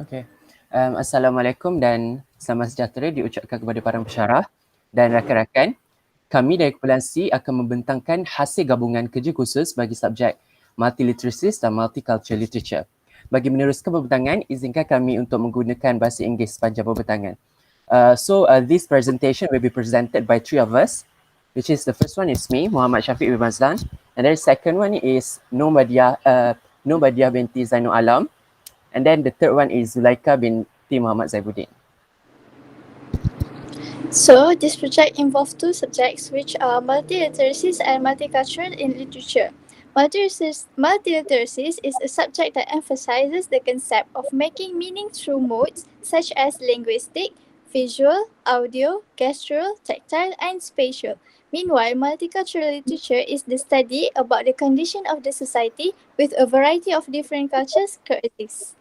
Okay. Assalamualaikum dan selamat sejahtera diucapkan kepada para pensyarah dan rakan-rakan. Kami dari Kumpulan C akan membentangkan hasil gabungan kerja khusus bagi subjek Multiliteracies dan Multicultural Literature. Bagi meneruskan pembentangan, izinkan kami untuk menggunakan bahasa Inggeris sepanjang pembentangan. This presentation will be presented by three of us, which is the first one is me, Muhammad Shafiq bin Mazlam, and then the second one is Nur Mardhiah binti Zainul Alam, and then the third one is Zulaikha binti Mohd Zaibudin. So, this project involves two subjects which are multiliteracies and multicultural in literature. Multiliteracies is a subject that emphasizes the concept of making meaning through modes such as linguistic, visual, audio, gestural, tactile, and spatial. Meanwhile, multicultural literature is the study about the condition of the society with a variety of different cultures coexist.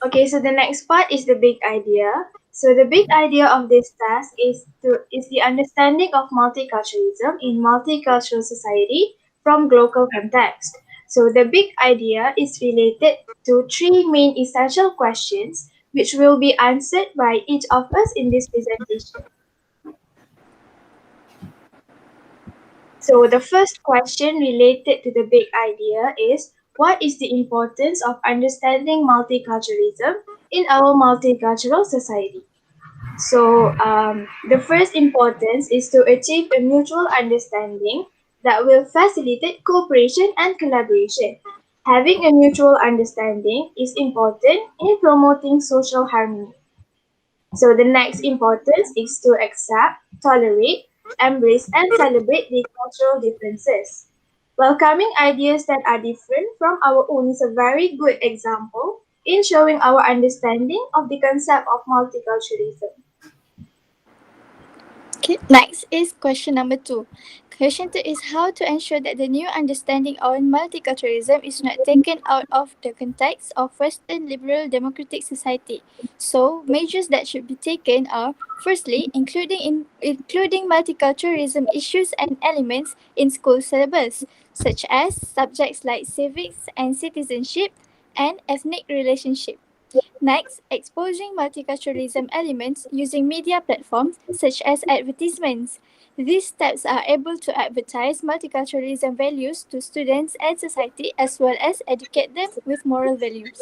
Okay, so the next part is the big idea. So the big idea of this task is the understanding of multiculturalism in multicultural society from Glocal context. So the big idea is related to three main essential questions which will be answered by each of us in this presentation. So the first question related to the big idea is, what is the importance of understanding multiculturalism in our multicultural society? So the first importance is to achieve a mutual understanding that will facilitate cooperation and collaboration. Having a mutual understanding is important in promoting social harmony. So the next importance is to accept, tolerate, embrace, and celebrate the cultural differences. Welcoming ideas that are different from our own is a very good example in showing our understanding of the concept of multiculturalism. Okay, next is question number 2. Question 2 is how to ensure that the new understanding on multiculturalism is not taken out of the context of Western liberal democratic society. So, measures that should be taken are, firstly, including multiculturalism issues and elements in school syllabus, such as subjects like civics and citizenship and ethnic relationship. Next, exposing multiculturalism elements using media platforms such as advertisements. These steps are able to advertise multiculturalism values to students and society as well as educate them with moral values.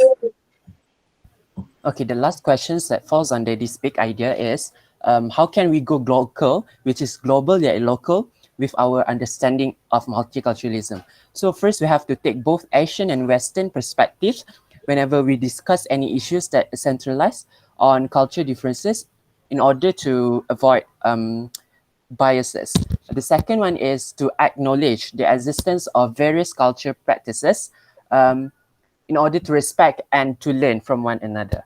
Okay, the last questions that falls under this big idea is how can we go global, which is global yet local, with our understanding of multiculturalism? So first, we have to take both Asian and Western perspectives whenever we discuss any issues that centralize on culture differences in order to avoid biases. The second one is to acknowledge the existence of various culture practices in order to respect and to learn from one another.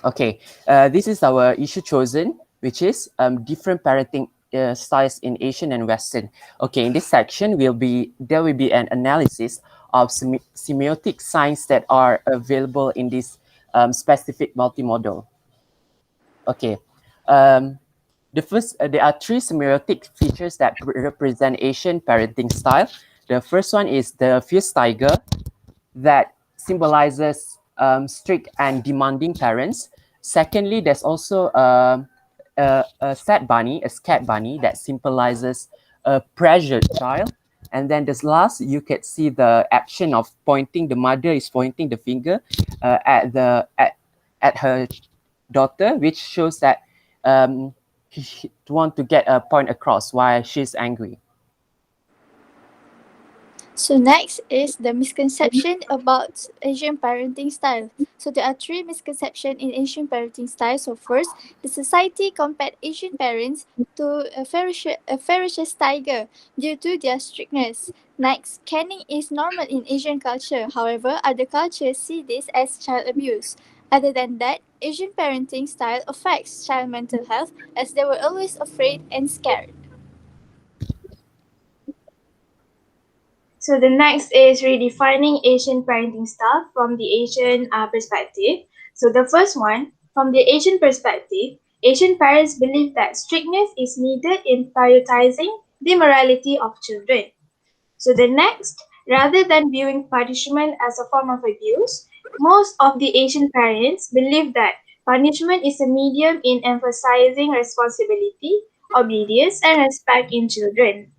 Okay, this is our issue chosen, which is different parenting styles in Asian and Western. Okay, in this section, there will be an analysis of semiotic signs that are available in this specific multimodal. Okay, there are three semiotic features that represent Asian parenting style. The first one is the fierce tiger that symbolizes strict and demanding parents. Secondly, there's also a sad bunny, a scared bunny that symbolizes a pressured child. And then this last, you can see the action of pointing. The mother is pointing the finger at her daughter, which shows that she want to get a point across why she's angry. So next is the misconception about Asian parenting style. So there are three misconceptions in Asian parenting style. So first, the society compared Asian parents to a ferocious tiger due to their strictness. Next, caning is normal in Asian culture. However, other cultures see this as child abuse. Other than that, Asian parenting style affects child mental health as they were always afraid and scared. So the next is redefining Asian parenting style from the Asian perspective. So the first one, from the Asian perspective, Asian parents believe that strictness is needed in prioritizing the morality of children. So the next, Rather than viewing punishment as a form of abuse, most of the Asian parents believe that punishment is a medium in emphasizing responsibility, obedience, and respect in children.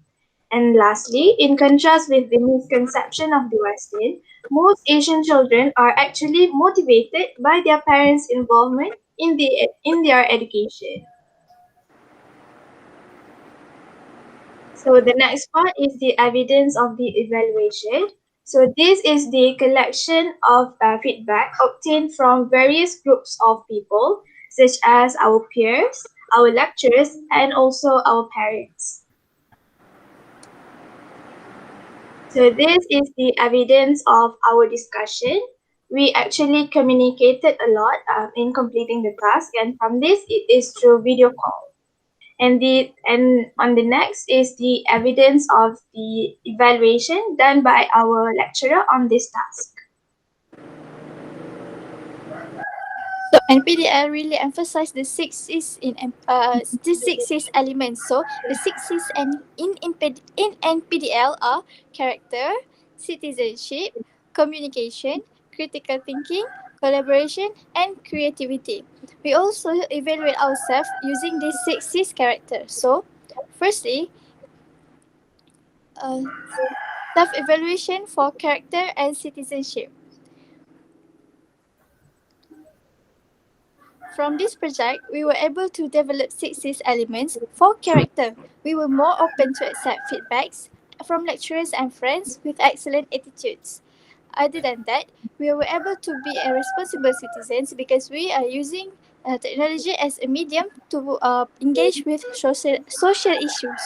And lastly, in contrast with the misconception of the Western, most Asian children are actually motivated by their parents' involvement in their education. So the next part is the evidence of the evaluation. So this is the collection of feedback obtained from various groups of people, such as our peers, our lecturers, and also our parents. So this is the evidence of our discussion. We actually communicated a lot in completing the task, and from this, it is through video call. And on the next is the evidence of the evaluation done by our lecturer on this task. So NPDL really emphasized the six C's elements. So the six C's in NPDL are character, citizenship, communication, critical thinking, collaboration, and creativity. We also evaluate ourselves using these six C's characters. So, firstly, uh, self-evaluation for character and citizenship. From this project, we were able to develop six C's elements. For character, we were more open to accept feedbacks from lecturers and friends with excellent attitudes. Other than that, we were able to be a responsible citizens because we are using technology as a medium to engage with social issues.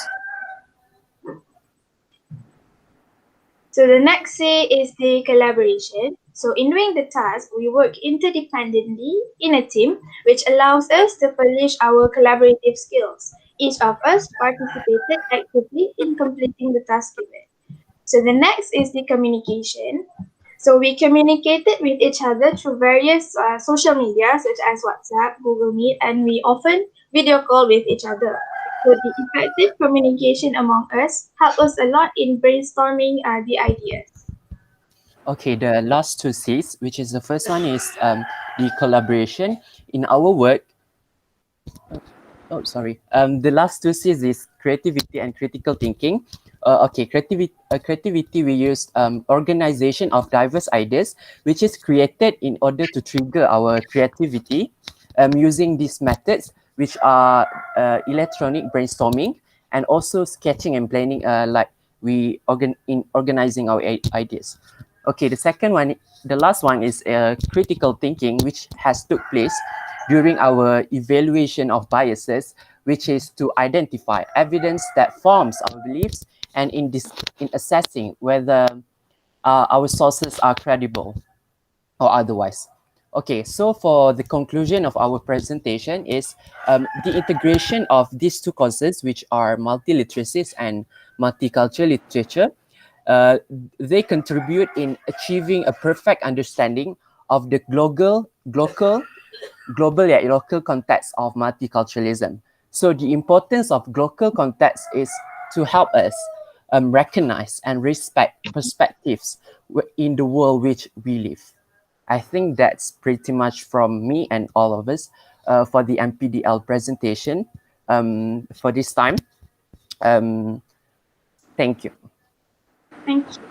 So the next C is the collaboration. So in doing the task, we work interdependently in a team, which allows us to polish our collaborative skills. Each of us participated actively in completing the task given. So the next is the communication. So we communicated with each other through various social media such as WhatsApp, Google Meet, and we often video call with each other. So the effective communication among us helped us a lot in brainstorming the ideas. Okay, the last two C's, which is the first one is the collaboration. In our work, oh sorry, the last two C's is creativity and critical thinking. Okay, creativity we use organization of diverse ideas, which is created in order to trigger our creativity using these methods, which are electronic brainstorming and also sketching and planning, like in organizing our ideas. Okay, the last one is critical thinking, which has took place during our evaluation of biases, which is to identify evidence that forms our beliefs and in assessing whether our sources are credible or otherwise. Okay, so for the conclusion of our presentation is the integration of these two courses, which are multiliteracies and multicultural literature, uh, they contribute in achieving a perfect understanding of the global yet local context of multiculturalism. So the importance of global context is to help us recognize and respect perspectives in the world which we live. I think that's pretty much from me and all of us for the NPDL presentation for this time. Um, Thank you. Thank you.